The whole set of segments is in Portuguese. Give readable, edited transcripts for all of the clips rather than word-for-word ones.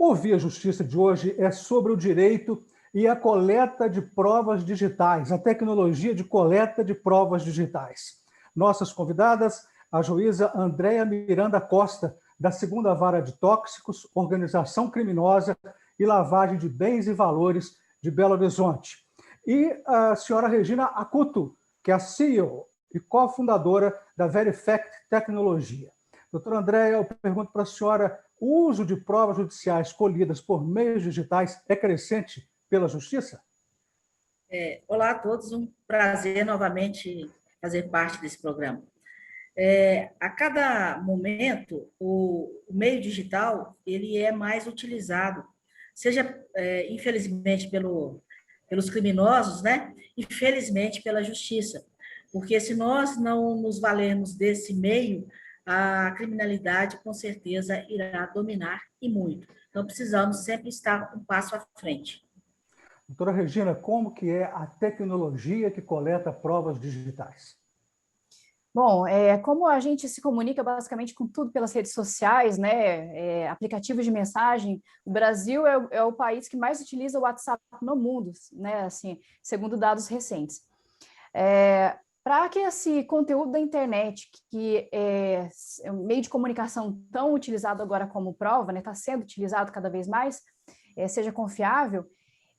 O Via Justiça de hoje é sobre o direito e a coleta de provas digitais, a tecnologia de coleta de provas digitais. Nossas convidadas, a juíza Andréa Miranda Costa, da 2ª Vara de Tóxicos, Organização Criminosa e Lavagem de Bens e Valores de Belo Horizonte. E a senhora Regina Acuto, que é a CEO e cofundadora da Verifact Tecnologia. Doutora Andréa, eu pergunto para a senhora, o uso de provas judiciais colhidas por meios digitais é crescente pela Justiça? Olá a todos, um prazer novamente fazer parte desse programa. A cada momento, o meio digital ele é mais utilizado, seja, infelizmente, pelos criminosos, né? Infelizmente, pela justiça. Porque se nós não nos valermos desse meio, a criminalidade, com certeza, irá dominar e muito. Então, precisamos sempre estar um passo à frente. Doutora Regina, como que é a tecnologia que coleta provas digitais? Bom, como a gente se comunica basicamente com tudo pelas redes sociais, né, aplicativos de mensagem, o Brasil é o país que mais utiliza o WhatsApp no mundo, né, assim, segundo dados recentes. Para que esse conteúdo da internet, que é um meio de comunicação tão utilizado agora como prova, né, está sendo utilizado cada vez mais, seja confiável,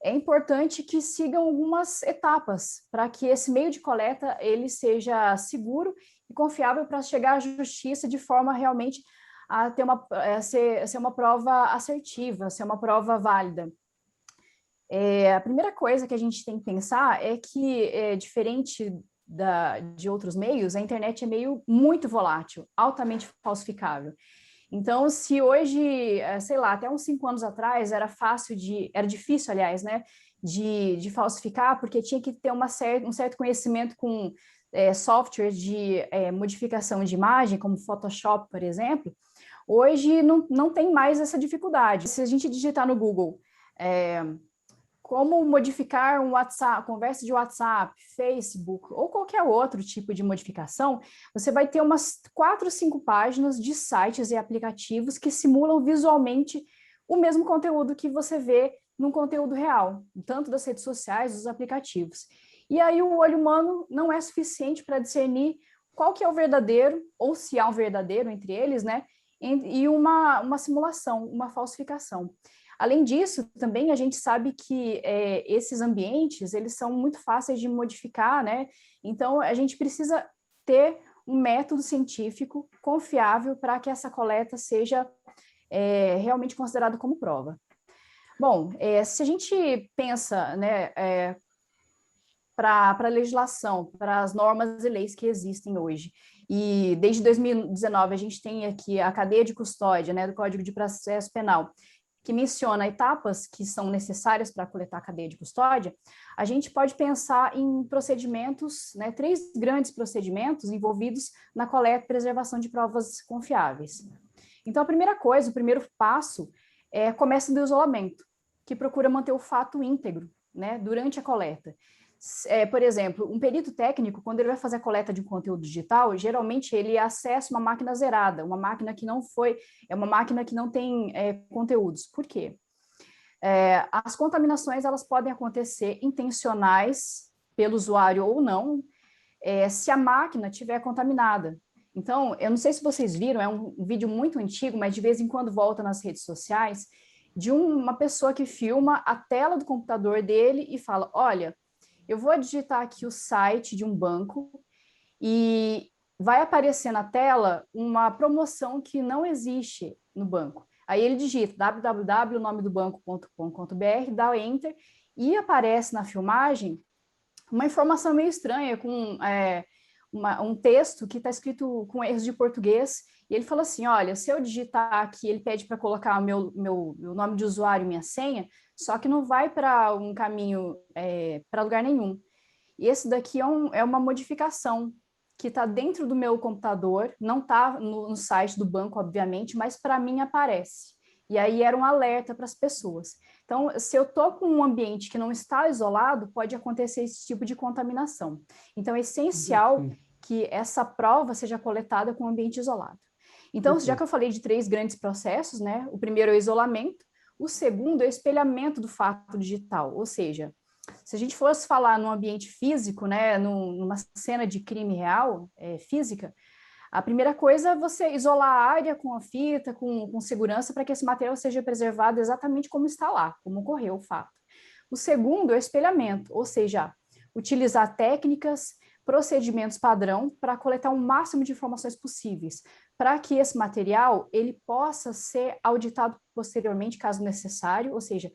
é importante que sigam algumas etapas para que esse meio de coleta ele seja seguro e confiável para chegar à justiça de forma realmente a ter ser uma prova assertiva, ser uma prova válida. A primeira coisa que a gente tem que pensar é que, diferente de outros meios, a internet é meio muito volátil, altamente falsificável. Então, se hoje, sei lá, até uns 5 anos atrás era difícil, aliás, né, de falsificar, porque tinha que ter um certo conhecimento com softwares de modificação de imagem, como Photoshop, por exemplo, hoje não tem mais essa dificuldade. Se a gente digitar no Google como modificar um WhatsApp, conversa de WhatsApp, Facebook ou qualquer outro tipo de modificação, você vai ter umas 4 ou 5 páginas de sites e aplicativos que simulam visualmente o mesmo conteúdo que você vê num conteúdo real, tanto das redes sociais, dos aplicativos. E aí o olho humano não é suficiente para discernir qual que é o verdadeiro, ou se há um verdadeiro entre eles, né? E uma simulação, uma falsificação. Além disso, também a gente sabe que esses ambientes, eles são muito fáceis de modificar, né? Então, a gente precisa ter um método científico confiável para que essa coleta seja realmente considerada como prova. Bom, se a gente pensa, né, para a legislação, para as normas e leis que existem hoje, e desde 2019 a gente tem aqui a cadeia de custódia, né, do Código de Processo Penal, que menciona etapas que são necessárias para coletar a cadeia de custódia, a gente pode pensar em procedimentos, né, 3 grandes procedimentos envolvidos na coleta e preservação de provas confiáveis. Então, a primeira coisa, o primeiro passo, começa do isolamento, que procura manter o fato íntegro, né, durante a coleta. Por exemplo, um perito técnico, quando ele vai fazer a coleta de um conteúdo digital, geralmente ele acessa uma máquina zerada, uma máquina que não foi, uma máquina que não tem conteúdos. Por quê? As contaminações, elas podem acontecer intencionais pelo usuário ou não, se a máquina estiver contaminada. Então, eu não sei se vocês viram, é um vídeo muito antigo, mas de vez em quando volta nas redes sociais, de uma pessoa que filma a tela do computador dele e fala, olha, eu vou digitar aqui o site de um banco e vai aparecer na tela uma promoção que não existe no banco. Aí ele digita www.nomedobanco.com.br, dá o Enter e aparece na filmagem uma informação meio estranha com um texto que está escrito com erros de português e ele fala assim, olha, se eu digitar aqui, ele pede para colocar o meu nome de usuário e minha senha, só que não vai para um caminho, para lugar nenhum. E esse daqui é uma modificação que está dentro do meu computador, não está no site do banco, obviamente, mas para mim aparece. E aí era um alerta para as pessoas. Então, se eu estou com um ambiente que não está isolado, pode acontecer esse tipo de contaminação. Então, é essencial que essa prova seja coletada com um ambiente isolado. Então, já que eu falei de 3 grandes processos, né? O primeiro é o isolamento, O segundo é o espelhamento do fato digital, ou seja, se a gente fosse falar num ambiente físico, né, numa cena de crime real, física, a primeira coisa é você isolar a área com a fita, com segurança, para que esse material seja preservado exatamente como está lá, como ocorreu o fato. O segundo é o espelhamento, ou seja, utilizar técnicas, procedimentos padrão para coletar o máximo de informações possíveis, para que esse material ele possa ser auditado posteriormente, caso necessário, ou seja,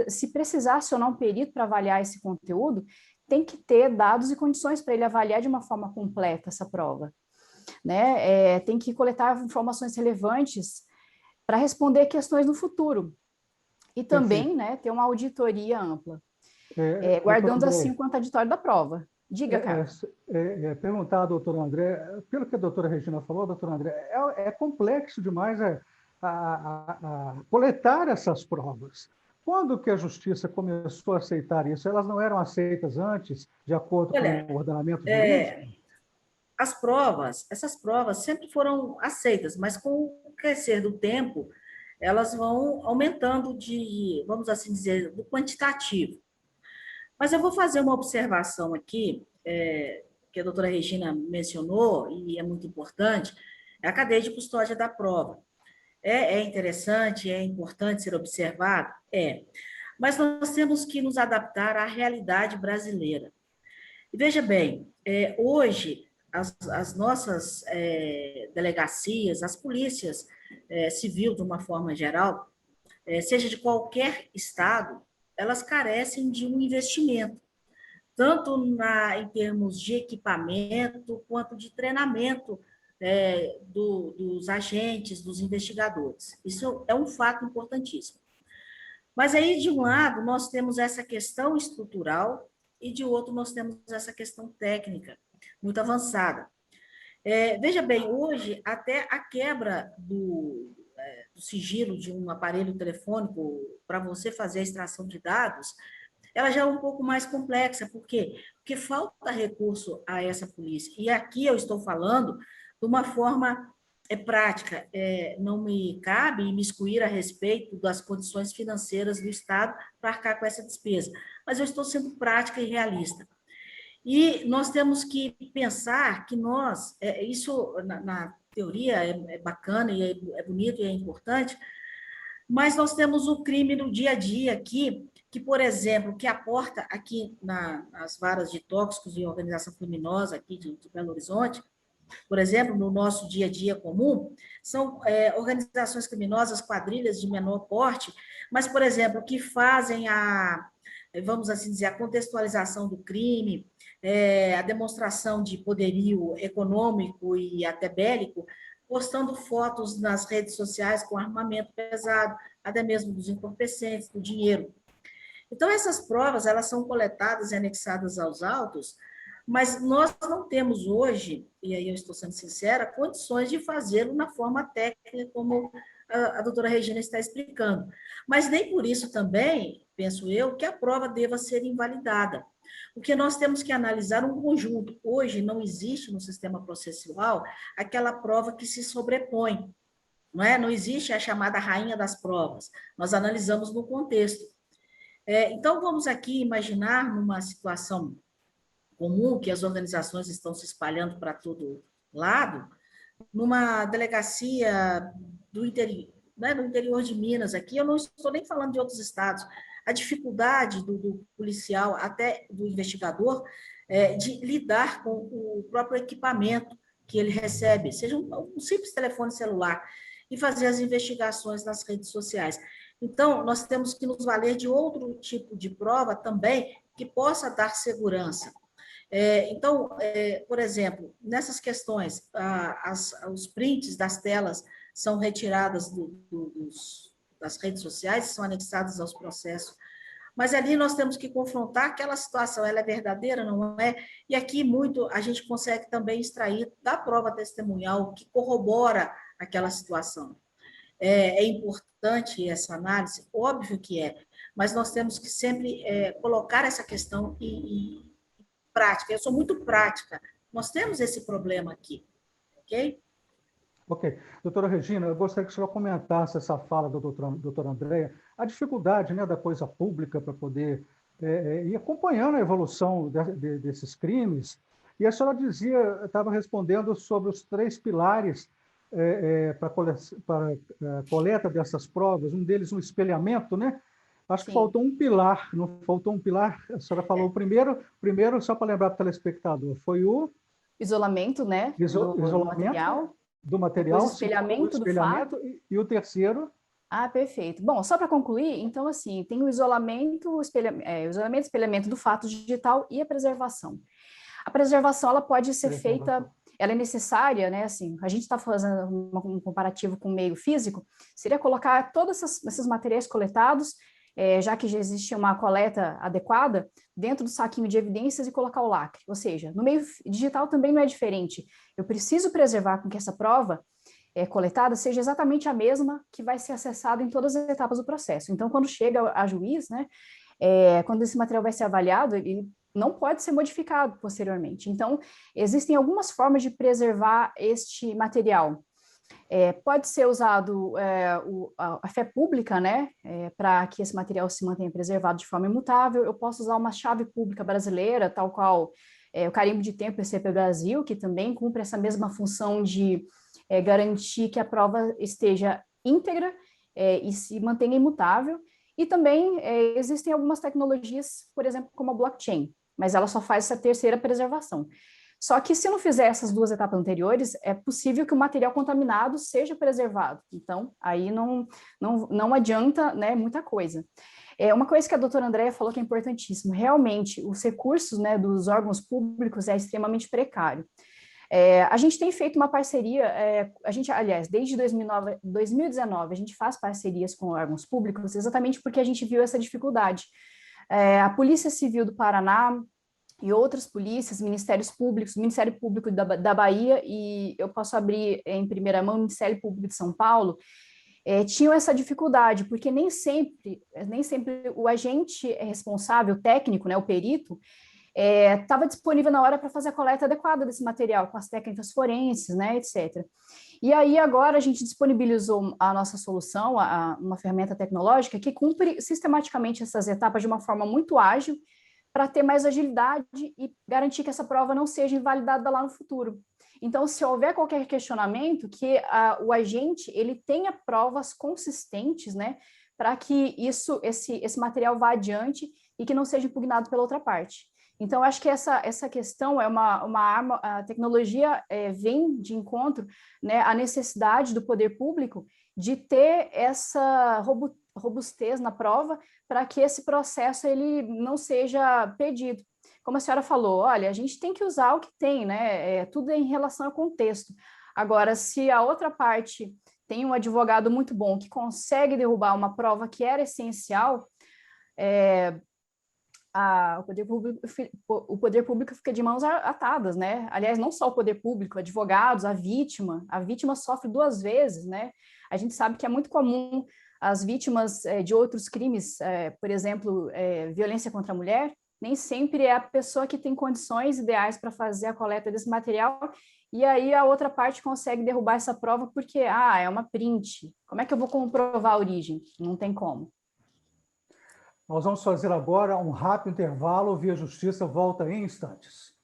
se precisar acionar um perito para avaliar esse conteúdo, tem que ter dados e condições para ele avaliar de uma forma completa essa prova, né? Tem que coletar informações relevantes para responder questões no futuro e também, né, ter uma auditoria ampla, guardando assim o contraditório da prova. Diga, Carlos. Perguntar ao doutor André, pelo que a doutora Regina falou, doutor André, é complexo demais a coletar essas provas. Quando que a justiça começou a aceitar isso? Elas não eram aceitas antes, de acordo com o ordenamento jurídico? Essas provas sempre foram aceitas, mas com o crescer do tempo, elas vão aumentando vamos assim dizer, do quantitativo. Mas eu vou fazer uma observação aqui, que a doutora Regina mencionou, e é muito importante, é a cadeia de custódia da prova. É interessante, é importante ser observado? Mas nós temos que nos adaptar à realidade brasileira. E veja bem, hoje, as nossas delegacias, as polícias civil, de uma forma geral, seja de qualquer estado, elas carecem de um investimento, tanto em termos de equipamento, quanto de treinamento dos agentes, dos investigadores. Isso é um fato importantíssimo. Mas aí, de um lado, nós temos essa questão estrutural e, de outro, nós temos essa questão técnica, muito avançada. Veja bem, hoje, até a quebra do sigilo de um aparelho telefônico para você fazer a extração de dados, ela já é um pouco mais complexa. Por quê? Porque falta recurso a essa polícia. E aqui eu estou falando de uma forma prática. Não me cabe imiscuir a respeito das condições financeiras do Estado para arcar com essa despesa, mas eu estou sendo prática e realista. E nós temos que pensar que isso na teoria é bacana e é bonito e é importante, mas nós temos o crime no dia a dia aqui, que, por exemplo, que aporta aqui nas varas de tóxicos e organização criminosa aqui de Belo Horizonte, por exemplo, no nosso dia a dia comum, são organizações criminosas, quadrilhas de menor porte, mas, por exemplo, que fazem vamos assim dizer, a contextualização do crime, a demonstração de poderio econômico e até bélico, postando fotos nas redes sociais com armamento pesado, até mesmo dos entorpecentes, do dinheiro. Então, essas provas, elas são coletadas e anexadas aos autos, mas nós não temos hoje, e aí eu estou sendo sincera, condições de fazê-lo na forma técnica, como a doutora Regina está explicando. Mas nem por isso também, penso eu, que a prova deva ser invalidada. Porque nós temos que analisar um conjunto. Hoje não existe no sistema processual aquela prova que se sobrepõe. Não existe a chamada rainha das provas. Nós analisamos no contexto. Então, vamos aqui imaginar numa situação comum, que as organizações estão se espalhando para todo lado, numa delegacia do interior, né, do interior de Minas, aqui, eu não estou nem falando de outros estados, a dificuldade do policial, até do investigador, de lidar com o próprio equipamento que ele recebe, seja um simples telefone celular, e fazer as investigações nas redes sociais. Então, nós temos que nos valer de outro tipo de prova também que possa dar segurança. Então, por exemplo, nessas questões, os prints das telas são retiradas das redes sociais, são anexados aos processos, mas ali nós temos que confrontar aquela situação, ela é verdadeira, não é? E aqui muito a gente consegue também extrair da prova testemunhal que corrobora aquela situação. É importante essa análise? Óbvio que mas nós temos que sempre colocar essa questão em prática. Eu sou muito prática. Nós temos esse problema aqui, ok? Ok. Doutora Regina, eu gostaria que a senhora comentasse essa fala da doutora Andréia, a dificuldade, né, da coisa pública para poder ir acompanhando a evolução desses crimes. E a senhora dizia, estava respondendo sobre os 3 pilares para a coleta dessas provas, um deles um espelhamento, né? Acho que Sim. faltou um pilar, não faltou um pilar? A senhora falou o primeiro, só para lembrar para o telespectador, foi o isolamento, né, do isolamento material, do depois o material, segundo o espelhamento do fato. espelhamento, e o terceiro, Ah, perfeito. Bom, só para concluir, então, assim, tem o isolamento, o espelhamento do fato digital e a preservação. A preservação, ela pode ser feita, ela é necessária, né, assim, a gente está fazendo um comparativo com o meio físico, seria colocar todos esses materiais coletados, já que já existe uma coleta adequada, dentro do saquinho de evidências e colocar o lacre. Ou seja, no meio digital também não é diferente. Eu preciso preservar com que essa prova coletada seja exatamente a mesma que vai ser acessada em todas as etapas do processo. Então, quando chega a juiz, né, quando esse material vai ser avaliado, ele não pode ser modificado posteriormente. Então, existem algumas formas de preservar este material. Pode ser usado a fé pública, né, para que esse material se mantenha preservado de forma imutável. Eu posso usar uma chave pública brasileira, tal qual o carimbo de tempo ECP Brasil, que também cumpre essa mesma função de garantir que a prova esteja íntegra e se mantenha imutável. E também existem algumas tecnologias, por exemplo, como a blockchain, mas ela só faz essa terceira preservação. Só que se não fizer essas 2 etapas anteriores, é possível que o material contaminado seja preservado. Então, aí não adianta, né, muita coisa. Uma coisa que a doutora Andréia falou que é importantíssimo, realmente, os recursos, né, dos órgãos públicos é extremamente precário. A gente tem feito uma parceria, aliás, desde 2019, a gente faz parcerias com órgãos públicos exatamente porque a gente viu essa dificuldade. A Polícia Civil do Paraná e outras polícias, ministérios públicos, Ministério Público da Bahia, e eu posso abrir em primeira mão o Ministério Público de São Paulo, tinham essa dificuldade, porque nem sempre o agente responsável, técnico, né, o perito, estava disponível na hora para fazer a coleta adequada desse material, com as técnicas forenses, né, etc. E aí agora a gente disponibilizou a nossa solução, uma ferramenta tecnológica que cumpre sistematicamente essas etapas de uma forma muito ágil, para ter mais agilidade e garantir que essa prova não seja invalidada lá no futuro. Então, se houver qualquer questionamento, que o agente ele tenha provas consistentes, né, para que esse material vá adiante e que não seja impugnado pela outra parte. Então, acho que essa questão é uma arma, a tecnologia vem de encontro, né, à necessidade do poder público de ter essa robustez na prova para que esse processo ele não seja perdido. Como a senhora falou, olha, a gente tem que usar o que tem, né? Tudo em relação ao contexto. Agora, se a outra parte tem um advogado muito bom que consegue derrubar uma prova que era essencial, o poder público fica de mãos atadas, né? Aliás, não só o poder público, advogados, a vítima sofre 2 vezes, né? A gente sabe que é muito comum as vítimas de outros crimes, por exemplo, violência contra a mulher, nem sempre é a pessoa que tem condições ideais para fazer a coleta desse material, e aí a outra parte consegue derrubar essa prova porque, é uma print. Como é que eu vou comprovar a origem? Não tem como. Nós vamos fazer agora um rápido intervalo, Via Justiça volta em instantes.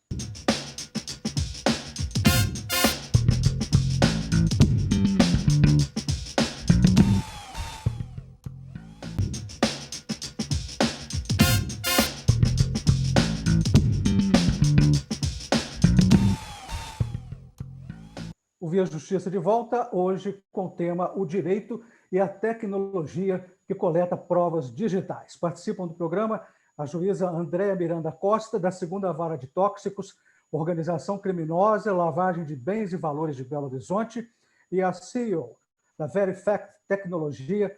O Via Justiça de volta, hoje com o tema O Direito e a Tecnologia que coleta provas digitais. Participam do programa a juíza Andréia Miranda Costa, da 2ª Vara de Tóxicos, Organização Criminosa, Lavagem de Bens e Valores de Belo Horizonte, e a CEO da Verifact Tecnologia,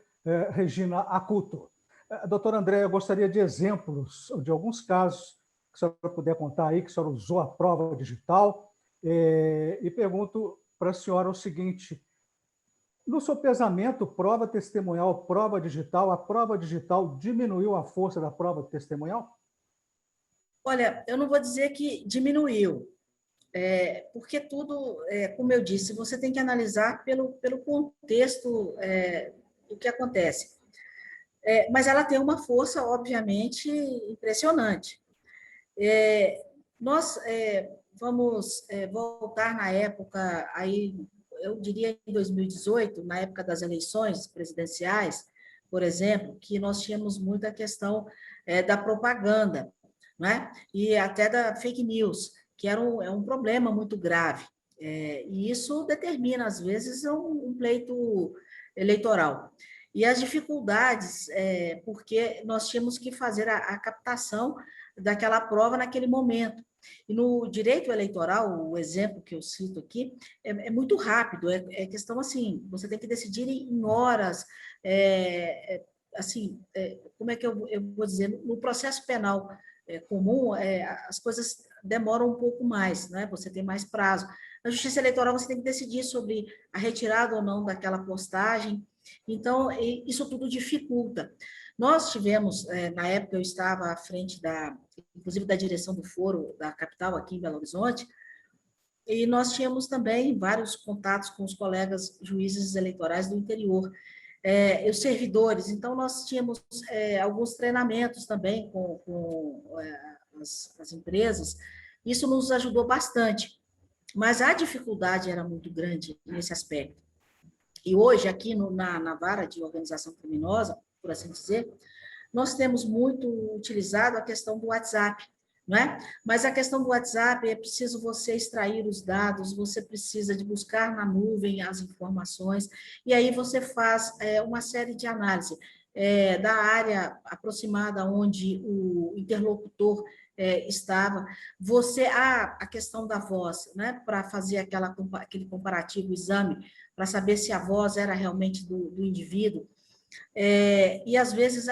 Regina Acuto. Doutora Andréia, eu gostaria de exemplos de alguns casos que a senhora puder contar aí, que a senhora usou a prova digital, e pergunto para a senhora o seguinte: no seu pesamento, prova testemunhal, prova digital, a prova digital diminuiu a força da prova testemunhal? Olha, eu não vou dizer que diminuiu, porque tudo, como eu disse, você tem que analisar pelo contexto do que acontece. Mas ela tem uma força, obviamente, impressionante. Nós vamos voltar na época, aí eu diria em 2018, na época das eleições presidenciais, por exemplo, que nós tínhamos muita questão da propaganda, né? E até da fake news, que é um problema muito grave. E isso determina, às vezes, um pleito eleitoral. E as dificuldades, porque nós tínhamos que fazer a captação daquela prova naquele momento. E no direito eleitoral, o exemplo que eu cito aqui, muito rápido, questão assim, você tem que decidir em horas, assim, como é que eu vou dizer, no processo penal comum, as coisas demoram um pouco mais, né? Você tem mais prazo. Na justiça eleitoral, você tem que decidir sobre a retirada ou não daquela postagem. Então, isso tudo dificulta. Nós tivemos, na época eu estava à frente inclusive da direção do foro da capital aqui em Belo Horizonte, e nós tínhamos também vários contatos com os colegas juízes eleitorais do interior, e os servidores. Então, nós tínhamos alguns treinamentos também com as empresas. Isso nos ajudou bastante, mas a dificuldade era muito grande nesse aspecto. E hoje, aqui na vara de organização criminosa, por assim dizer, nós temos muito utilizado a questão do WhatsApp, não é? Mas a questão do WhatsApp é preciso você extrair os dados, você precisa de buscar na nuvem as informações, e aí você faz uma série de análise da área aproximada onde o interlocutor estava. A questão da voz, né? Para fazer aquele comparativo, exame, para saber se a voz era realmente do indivíduo. E às vezes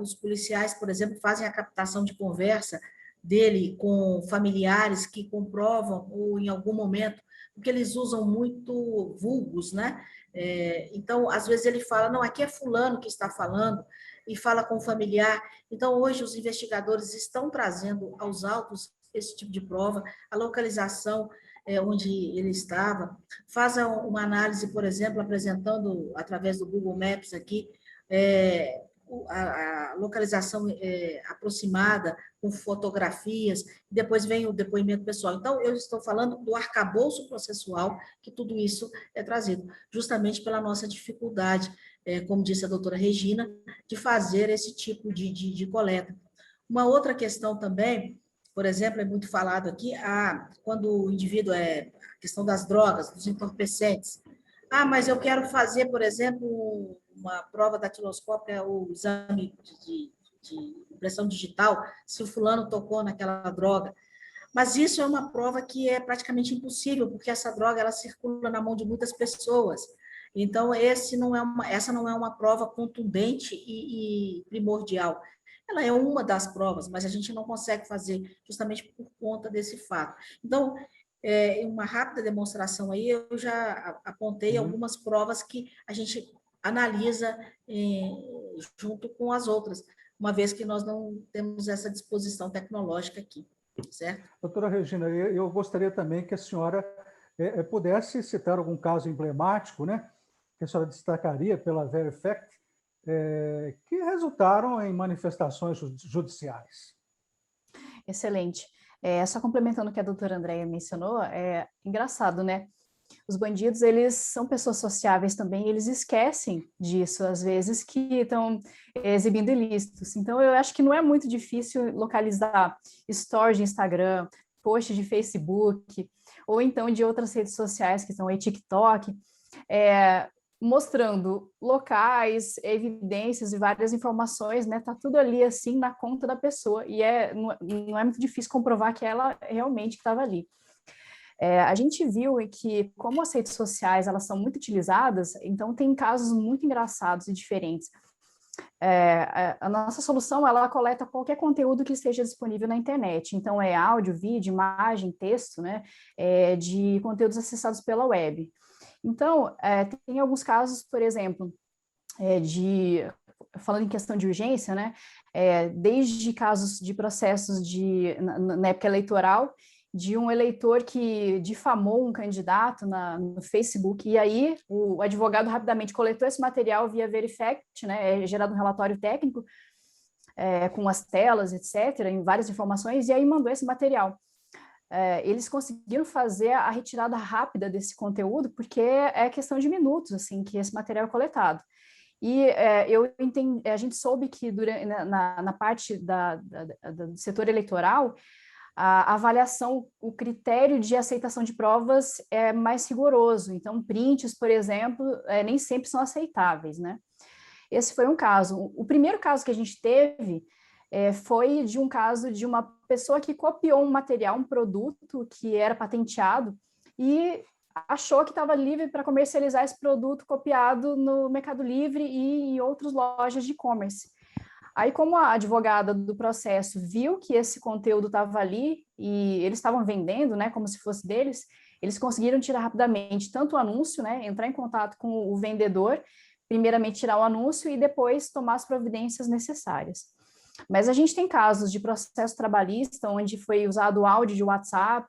os policiais, por exemplo, fazem a captação de conversa dele com familiares que comprovam, ou em algum momento, porque eles usam muito vulgos, né? Então, às vezes ele fala, não, aqui é fulano que está falando, e fala com o familiar. Então, hoje os investigadores estão trazendo aos autos esse tipo de prova, a localização onde ele estava, faz uma análise, por exemplo, apresentando através do Google Maps aqui, a localização aproximada, com fotografias, depois vem o depoimento pessoal. Então, eu estou falando do arcabouço processual, que tudo isso é trazido, justamente pela nossa dificuldade, como disse a doutora Regina, de fazer esse tipo de coleta. Uma outra questão também, por exemplo, é muito falado aqui, quando o indivíduo a questão das drogas, dos entorpecentes. Mas eu quero fazer, por exemplo, uma prova datiloscópica, o exame de impressão digital, se o fulano tocou naquela droga. Mas isso é uma prova que é praticamente impossível, porque essa droga ela circula na mão de muitas pessoas. Então, essa não é uma prova contundente e primordial. Ela é uma das provas, mas a gente não consegue fazer justamente por conta desse fato. Então, uma rápida demonstração aí, eu já apontei algumas provas que a gente analisa junto com as outras, uma vez que nós não temos essa disposição tecnológica aqui, certo? Doutora Regina, eu gostaria também que a senhora pudesse citar algum caso emblemático, né, que a senhora destacaria pela Verifact, que resultaram em manifestações judiciais. Excelente. Só complementando o que a doutora Andréia mencionou, é engraçado, né? Os bandidos, eles são pessoas sociáveis também, eles esquecem disso, às vezes, que estão exibindo ilícitos. Então, eu acho que não é muito difícil localizar stories de Instagram, posts de Facebook, ou então de outras redes sociais, que são o TikTok, mostrando locais, evidências e várias informações, né? Tá tudo ali, assim, na conta da pessoa, e não é muito difícil comprovar que ela realmente estava ali. A gente viu que, como as redes sociais elas são muito utilizadas, então tem casos muito engraçados e diferentes. A nossa solução, ela coleta qualquer conteúdo que esteja disponível na internet, então é áudio, vídeo, imagem, texto, né, de conteúdos acessados pela web. Então, tem alguns casos, por exemplo, falando em questão de urgência, né, desde casos de processos na época eleitoral, de um eleitor que difamou um candidato no Facebook, e aí o advogado rapidamente coletou esse material via Verifact, né, é gerado um relatório técnico, com as telas, etc., em várias informações, e aí mandou esse material. Eles conseguiram fazer a retirada rápida desse conteúdo, porque é questão de minutos, assim, que esse material é coletado. E a gente soube que na parte do setor eleitoral, a avaliação, o critério de aceitação de provas é mais rigoroso. Então, prints, por exemplo, nem sempre são aceitáveis, né? Esse foi um caso. O primeiro caso que a gente teve foi de um caso de uma pessoa que copiou um material, um produto que era patenteado e achou que estava livre para comercializar esse produto copiado no Mercado Livre e em outras lojas de e-commerce. Aí, como a advogada do processo viu que esse conteúdo estava ali e eles estavam vendendo, né, como se fosse deles, eles conseguiram tirar rapidamente tanto o anúncio, né, entrar em contato com o vendedor, primeiramente tirar o anúncio e depois tomar as providências necessárias. Mas a gente tem casos de processo trabalhista onde foi usado áudio de WhatsApp,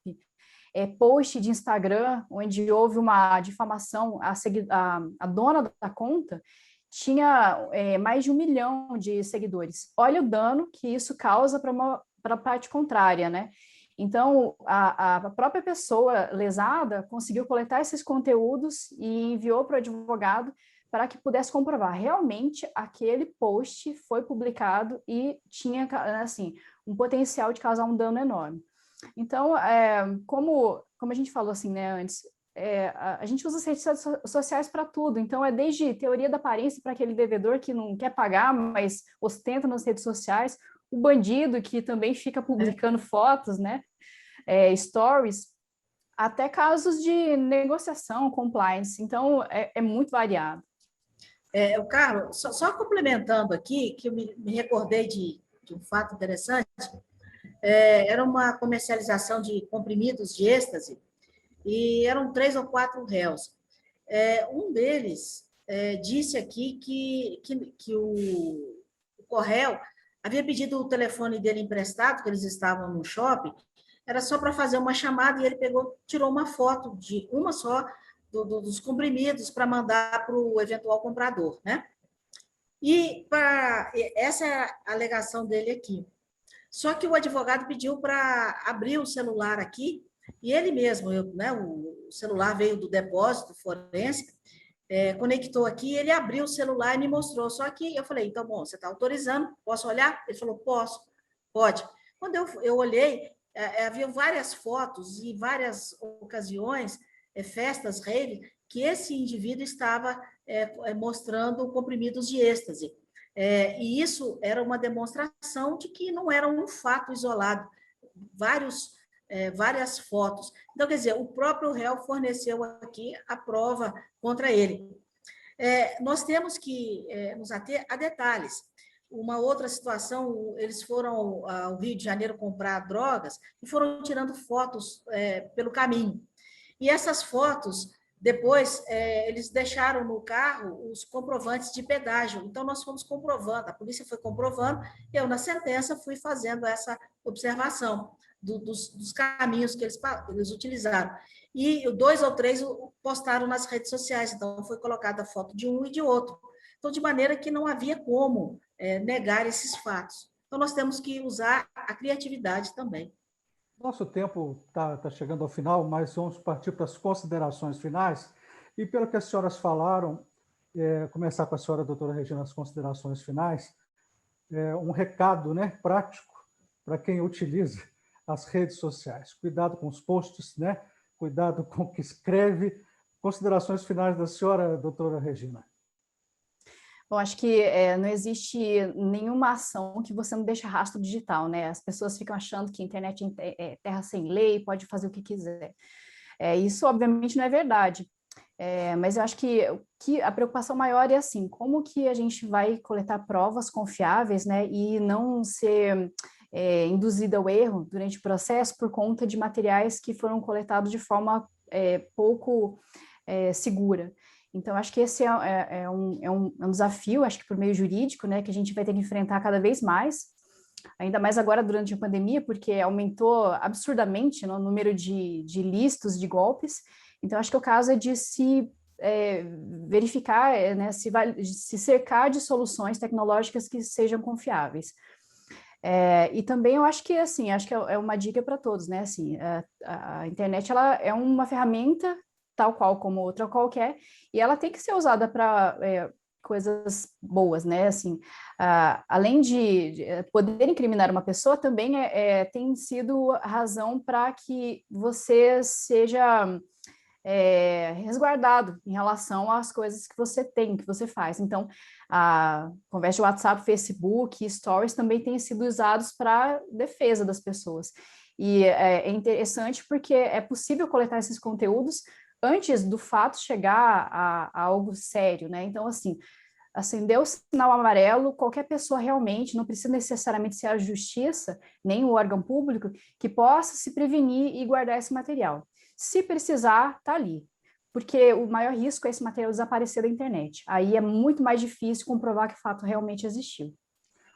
post de Instagram, onde houve uma difamação, a dona da conta tinha mais de 1 milhão de seguidores. Olha o dano que isso causa para a parte contrária, né? Então, a própria pessoa lesada conseguiu coletar esses conteúdos e enviou para o advogado para que pudesse comprovar realmente aquele post foi publicado e tinha, assim, um potencial de causar um dano enorme. Então, como a gente falou assim, né, antes, a gente usa as redes sociais para tudo, então é desde teoria da aparência para aquele devedor que não quer pagar, mas ostenta nas redes sociais, o bandido que também fica publicando fotos, né, stories, até casos de negociação, compliance, então é muito variado. O Carlos, só complementando aqui, que eu me recordei de um fato interessante, era uma comercialização de comprimidos de êxtase, e eram 3 ou 4 réus. Um deles disse aqui que o Correio havia pedido o telefone dele emprestado, que eles estavam no shopping, era só para fazer uma chamada, e ele tirou uma foto de uma só dos comprimidos para mandar para o eventual comprador, né? E essa é a alegação dele aqui. Só que o advogado pediu para abrir o celular aqui, e ele mesmo, né, o celular veio do depósito forense, conectou aqui, ele abriu o celular e me mostrou. Só que eu falei, então, bom, você está autorizando, posso olhar? Ele falou, posso, pode. Quando eu olhei, havia várias fotos e várias ocasiões, festas, rave, que esse indivíduo estava mostrando comprimidos de êxtase. E isso era uma demonstração de que não era um fato isolado, várias fotos. Então, quer dizer, o próprio réu forneceu aqui a prova contra ele. Nós temos que nos ater a detalhes. Uma outra situação, eles foram ao Rio de Janeiro comprar drogas e foram tirando fotos pelo caminho. E essas fotos, depois, eles deixaram no carro os comprovantes de pedágio. Então, nós fomos comprovando, a polícia foi comprovando, e eu, na sentença, fui fazendo essa observação dos caminhos que eles utilizaram. E 2 ou 3 postaram nas redes sociais, então foi colocada a foto de um e de outro. Então, de maneira que não havia como negar esses fatos. Então, nós temos que usar a criatividade também. Nosso tempo está chegando ao final, mas vamos partir para as considerações finais. E pelo que as senhoras falaram, começar com a senhora, doutora Regina, as considerações finais, um recado, né, prático para quem utiliza as redes sociais. Cuidado com os posts, né? Cuidado com o que escreve. Considerações finais da senhora, doutora Regina. Bom, acho que não existe nenhuma ação que você não deixe rastro digital, né? As pessoas ficam achando que a internet é terra sem lei, pode fazer o que quiser. Isso, obviamente, não é verdade. Mas eu acho que a preocupação maior é assim, como que a gente vai coletar provas confiáveis, né? E não ser induzida ao erro durante o processo por conta de materiais que foram coletados de forma pouco segura. Então, acho que esse é um desafio, acho que por meio jurídico, né, que a gente vai ter que enfrentar cada vez mais. ainda mais agora durante a pandemia, porque aumentou absurdamente, né, o número de ilícitos, de golpes. Então, acho que o caso é de se verificar, né, se cercar de soluções tecnológicas que sejam confiáveis. E também eu acho que, assim, acho que é uma dica para todos, né, assim, a internet, ela é uma ferramenta tal qual como outra qualquer, e ela tem que ser usada para coisas boas, né, assim, além de poder incriminar uma pessoa, também tem sido razão para que você seja resguardado em relação às coisas que você tem, que você faz. Então, a conversa de WhatsApp, Facebook, Stories também têm sido usados para defesa das pessoas. E é interessante porque é possível coletar esses conteúdos antes do fato chegar a algo sério, né? Então, assim, acendeu o sinal amarelo, qualquer pessoa realmente, não precisa necessariamente ser a justiça, nem o órgão público, que possa se prevenir e guardar esse material. Se precisar, tá ali. Porque o maior risco é esse material desaparecer da internet. Aí é muito mais difícil comprovar que o fato realmente existiu.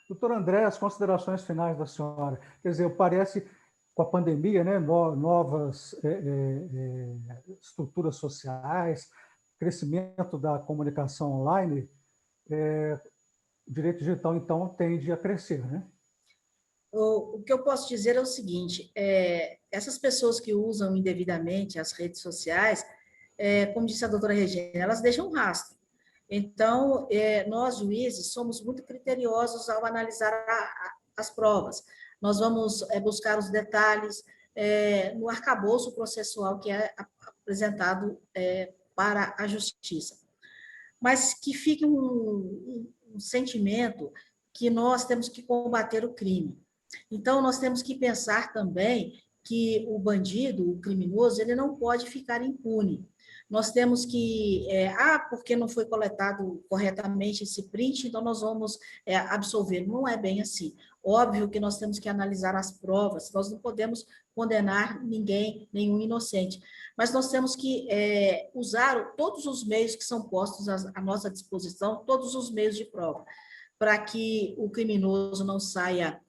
Doutor André, as considerações finais da senhora. Quer dizer, parece, com a pandemia, né, novas estruturas sociais, crescimento da comunicação online, o direito digital, então, tende a crescer, né? O que eu posso dizer é o seguinte, essas pessoas que usam indevidamente as redes sociais, como disse a doutora Regina, elas deixam um rastro. Então, nós, juízes, somos muito criteriosos ao analisar as provas. Nós vamos buscar os detalhes no arcabouço processual que é apresentado para a justiça. Mas que fique um sentimento que nós temos que combater o crime. Então, nós temos que pensar também que o bandido, o criminoso, ele não pode ficar impune. Nós temos que, porque não foi coletado corretamente esse print, então nós vamos absolver. Não é bem assim. Óbvio que nós temos que analisar as provas, nós não podemos condenar ninguém, nenhum inocente, mas nós temos que usar todos os meios que são postos à nossa disposição, todos os meios de prova, para que o criminoso não saia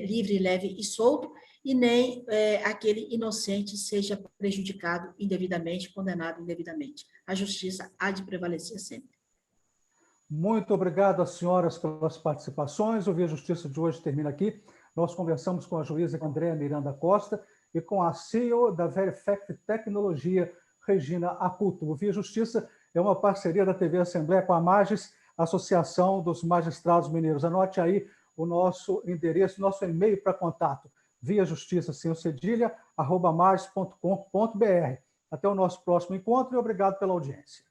livre, leve e solto, e nem aquele inocente seja prejudicado indevidamente, condenado indevidamente. A justiça há de prevalecer sempre. Muito obrigado às senhoras pelas participações. O Via Justiça de hoje termina aqui. Nós conversamos com a juíza Andréa Miranda Costa e com a CEO da Verifact Tecnologia, Regina Acuto. O Via Justiça é uma parceria da TV Assembleia com a MAGES, Associação dos Magistrados Mineiros. Anote aí o nosso endereço, nosso e-mail para contato, viajustiça@mages.com.br. Até o nosso próximo encontro e obrigado pela audiência.